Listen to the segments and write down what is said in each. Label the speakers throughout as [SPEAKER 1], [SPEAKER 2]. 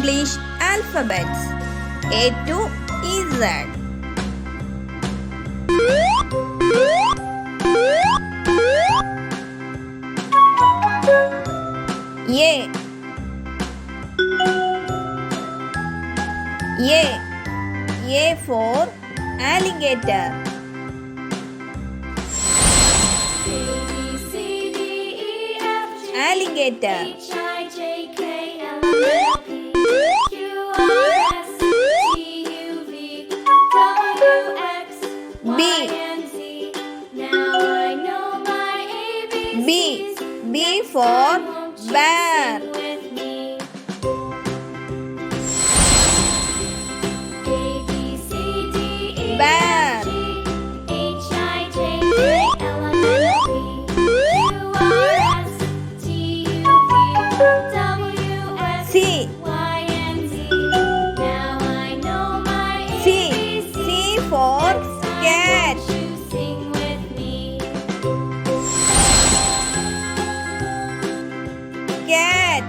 [SPEAKER 1] English alphabets A to Z. A. A for alligator. Alligator. B for bear. Bear. C for cat. Cat.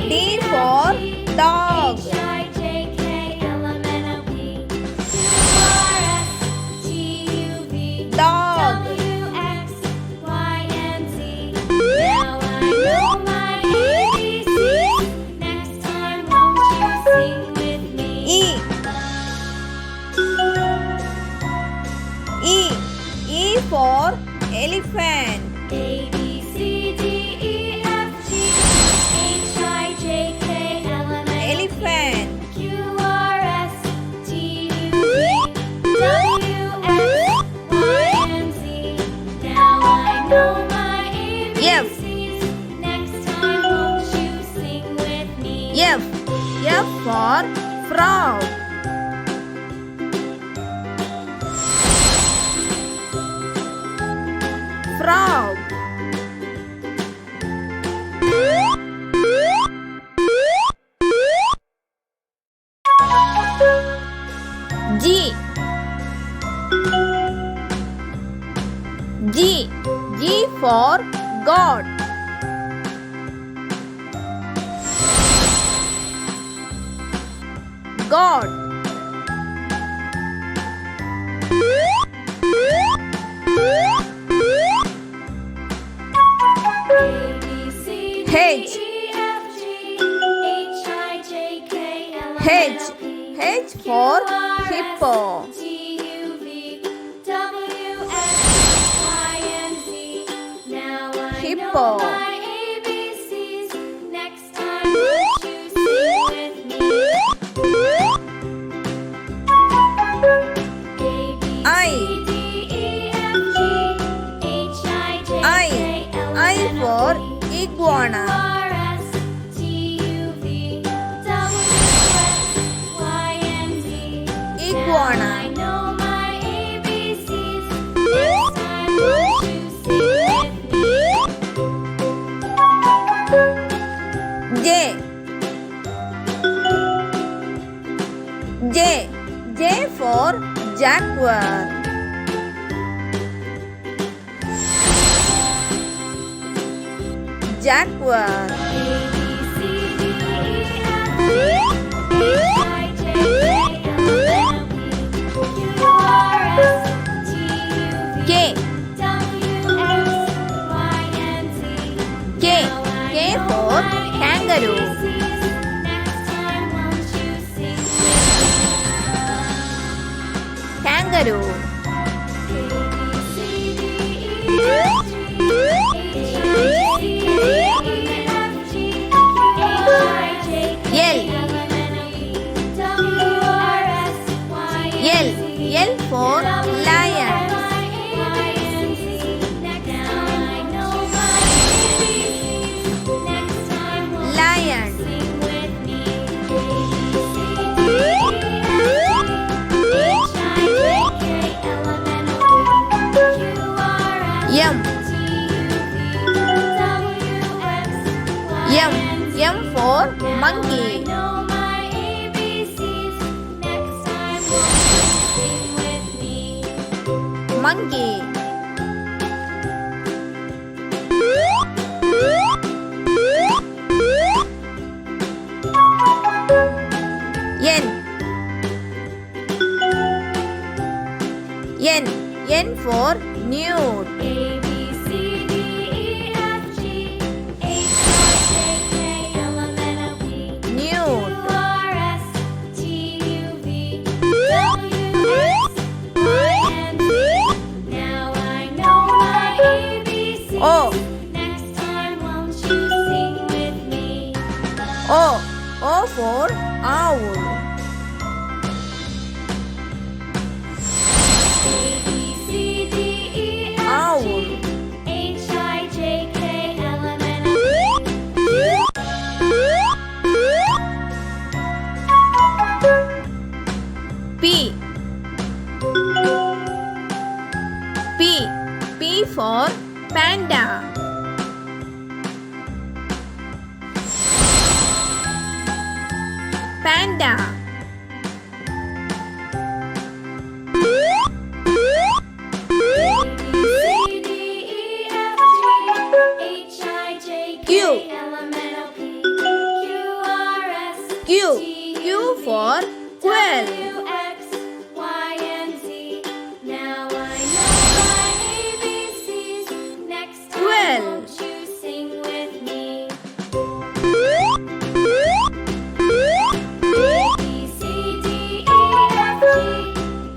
[SPEAKER 1] D for dog. Dog. E for elephant. Elephant. F for frog. Frog. G for God. God. H for hippo. Hippo. I for iguana. Iguana. J for jaguar. Jaguar. K for kangaroo. Kangaroo. L for lion. Lion. monkey. N for nude.
[SPEAKER 2] A, B, C, D, E, F, G, H, I, J, K, L, M, N, O, P, Q,
[SPEAKER 1] Nude.
[SPEAKER 2] R, S, T, U, V, W, X, Y, and Z. Now I know my ABCs.
[SPEAKER 1] O.
[SPEAKER 2] Next time won't you sing with me?
[SPEAKER 1] O for owl.
[SPEAKER 2] A, B, C, D, E, F,
[SPEAKER 1] Owl.
[SPEAKER 2] G, H, I, J, K, L, M, N, O, P,
[SPEAKER 1] P. P for panda. Panda.
[SPEAKER 2] C, D, E, F, G, H, I, J,
[SPEAKER 1] Q.
[SPEAKER 2] K, L, M, N, O, P, Q, R, S,
[SPEAKER 1] Q.
[SPEAKER 2] T,
[SPEAKER 1] Q
[SPEAKER 2] U, V,
[SPEAKER 1] for quail.
[SPEAKER 2] W, X, Y, and Z. Now I know my ABCs. Next time
[SPEAKER 1] Quail.
[SPEAKER 2] won't you sing with me? A, B, C, D, E, F, G,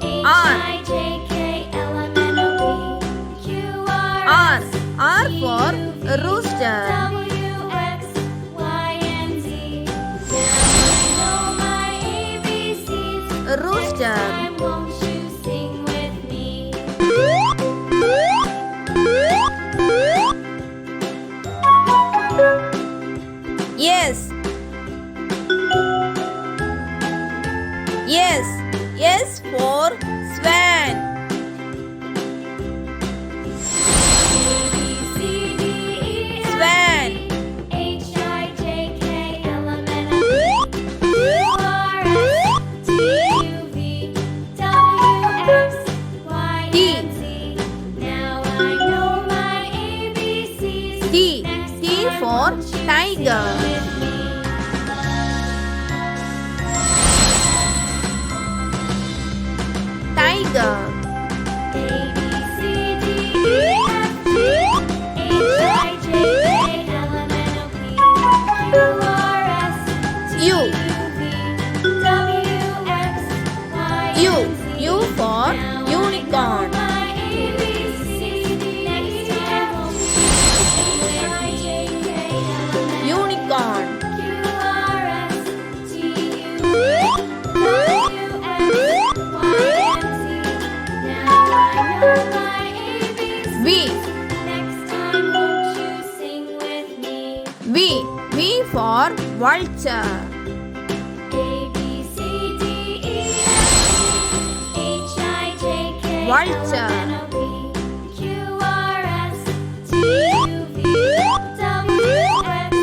[SPEAKER 2] H, I, J, K, L, M, N, O, P, Q, R,
[SPEAKER 1] R.
[SPEAKER 2] S,
[SPEAKER 1] R
[SPEAKER 2] T,
[SPEAKER 1] for
[SPEAKER 2] U, V,
[SPEAKER 1] rooster.
[SPEAKER 2] W, X, Y, and Z. Now I know my ABCs.
[SPEAKER 1] Rooster.
[SPEAKER 2] Next time won't you sing with me?
[SPEAKER 1] Yes. Yes. S for swan.
[SPEAKER 2] A, B, C, D, E, F,
[SPEAKER 1] Swan.
[SPEAKER 2] H, I, J, K, L, M, N, O, P, Q, R, S, T, U, V, W, X, Y,
[SPEAKER 1] T.
[SPEAKER 2] and Z. Now I know my ABCs.
[SPEAKER 1] T.
[SPEAKER 2] Next
[SPEAKER 1] T
[SPEAKER 2] time
[SPEAKER 1] for
[SPEAKER 2] won't you
[SPEAKER 1] tiger.
[SPEAKER 2] sing with me?
[SPEAKER 1] Tiger.
[SPEAKER 2] A, B, C, D, E, F, G, H, I, J, K, L, M, N, O, P, Q, R, S, T,
[SPEAKER 1] U.
[SPEAKER 2] U, V, W, X, Y,
[SPEAKER 1] U.
[SPEAKER 2] and Z.
[SPEAKER 1] U for
[SPEAKER 2] Now
[SPEAKER 1] unicorn.
[SPEAKER 2] I know my ABCs. Next time won't you H, I, J, K, L, M, N, O,
[SPEAKER 1] Unicorn.
[SPEAKER 2] Q, R, S, T, U, V, W, X, Y, and Z. Now I know my ABCs.
[SPEAKER 1] V.
[SPEAKER 2] Next time won't you sing with me?
[SPEAKER 1] V. V for vulture.
[SPEAKER 2] A, B, C, D, E, F, G, H, I, J, K, L,
[SPEAKER 1] Vulture.
[SPEAKER 2] M, N, O, P, Q, R, S, T, U, V, W, X,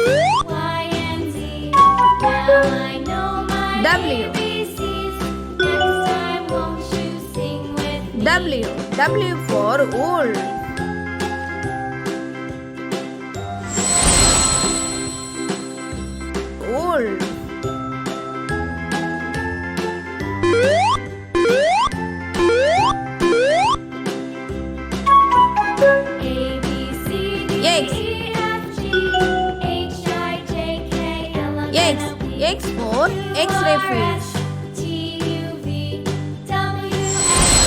[SPEAKER 2] Y, and Z. Now I know my
[SPEAKER 1] W.
[SPEAKER 2] ABCs. Next time won't you sing with me?
[SPEAKER 1] W. W for wolf. Wolf.
[SPEAKER 2] A, B, C, D,
[SPEAKER 1] X.
[SPEAKER 2] E, F, G, H, I, J, K, L, M, N,
[SPEAKER 1] X.
[SPEAKER 2] O, P,
[SPEAKER 1] X for X-ray fish.
[SPEAKER 2] T, U, V, W, X,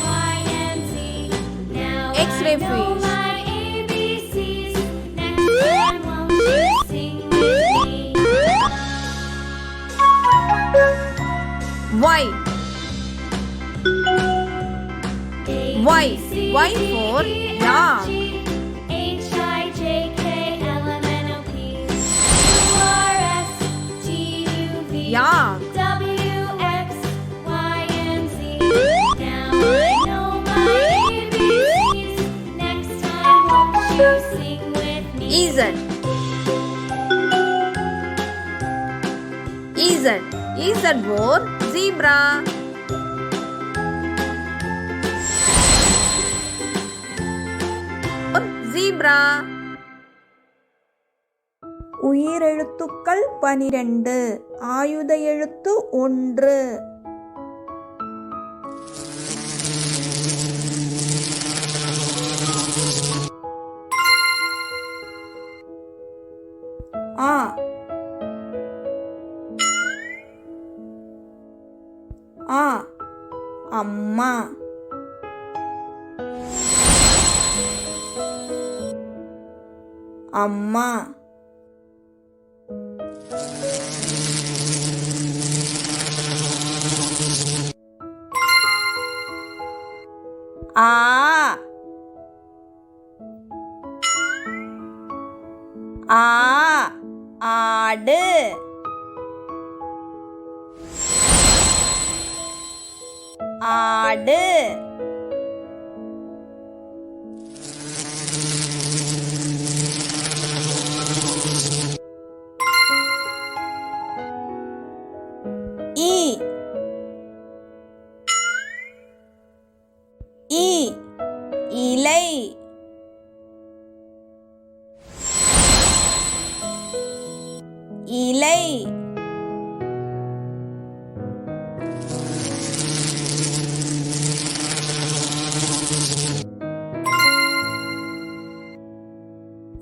[SPEAKER 2] Y, and Z. Now
[SPEAKER 1] X-ray
[SPEAKER 2] I know
[SPEAKER 1] fish.
[SPEAKER 2] my ABCs. Next time won't you sing with me?
[SPEAKER 1] Y.
[SPEAKER 2] A,
[SPEAKER 1] Y.
[SPEAKER 2] B, C,
[SPEAKER 1] Y
[SPEAKER 2] D,
[SPEAKER 1] for
[SPEAKER 2] E,
[SPEAKER 1] yak.
[SPEAKER 2] F, G, H, I, J, K, L, M, N, O, P, Q, R, S, T, U, V,
[SPEAKER 1] Yak.
[SPEAKER 2] W, X, Y, and Z. Now I know my ABCs. Next time won't you sing with me?
[SPEAKER 1] Z. Z for zebra. zebra.
[SPEAKER 3] உயிரெழுத்துக்கள் 12 ஆயுத எழுத்து 1. ஆ ஆ அம்மா. அம்மா. ஆ ஆ ஆடு. ஆடு. இ இ இலை. இலை.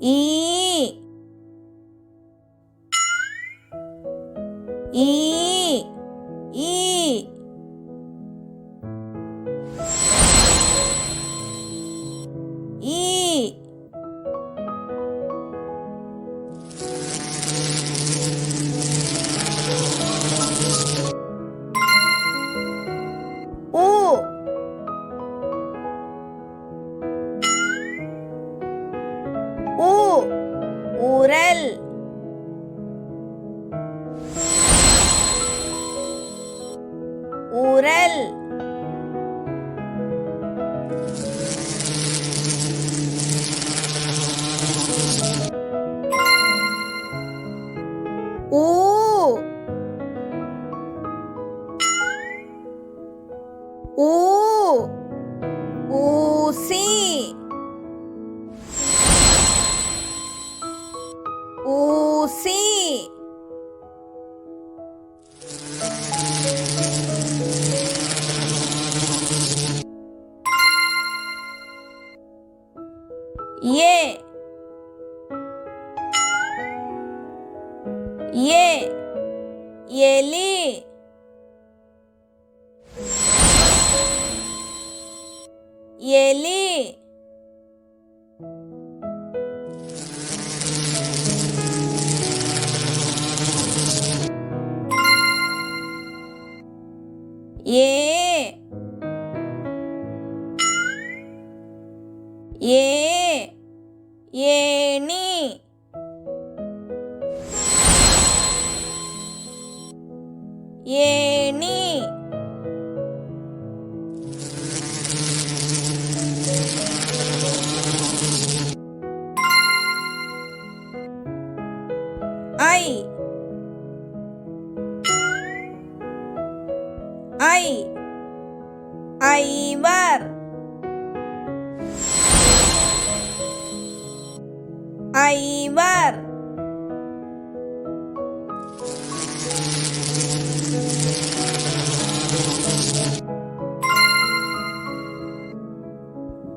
[SPEAKER 3] ஈ ஈ ஈ ஈ. ஊ ஊ ஊரல். ஊரல். ஊ ஊ ஊசி. ஊசி. ஏ ஏ எலி. எலி. ஏ ஏ ஏணி. ஏணி. ஐ ஐ ஐவர். ஐவர்.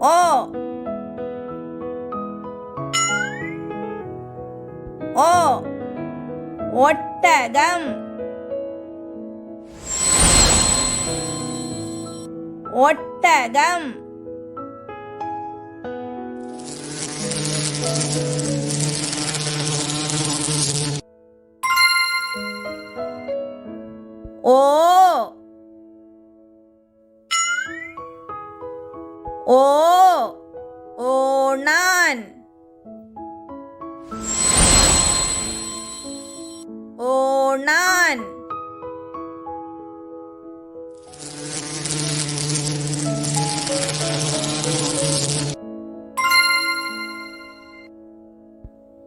[SPEAKER 3] ஓ ஓ ஒட்டகம். ஒட்டகம். ஓ ஓ ஓணான். ஓணான்.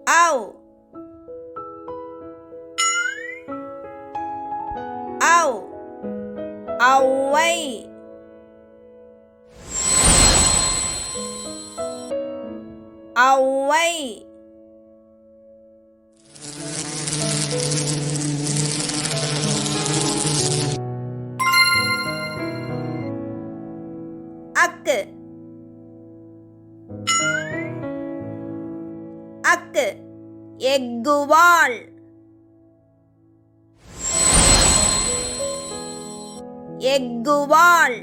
[SPEAKER 3] ஔ ஔ ஔவை. ஔவை அக்கு அக்கு எக்குவாள் எக்குவாள்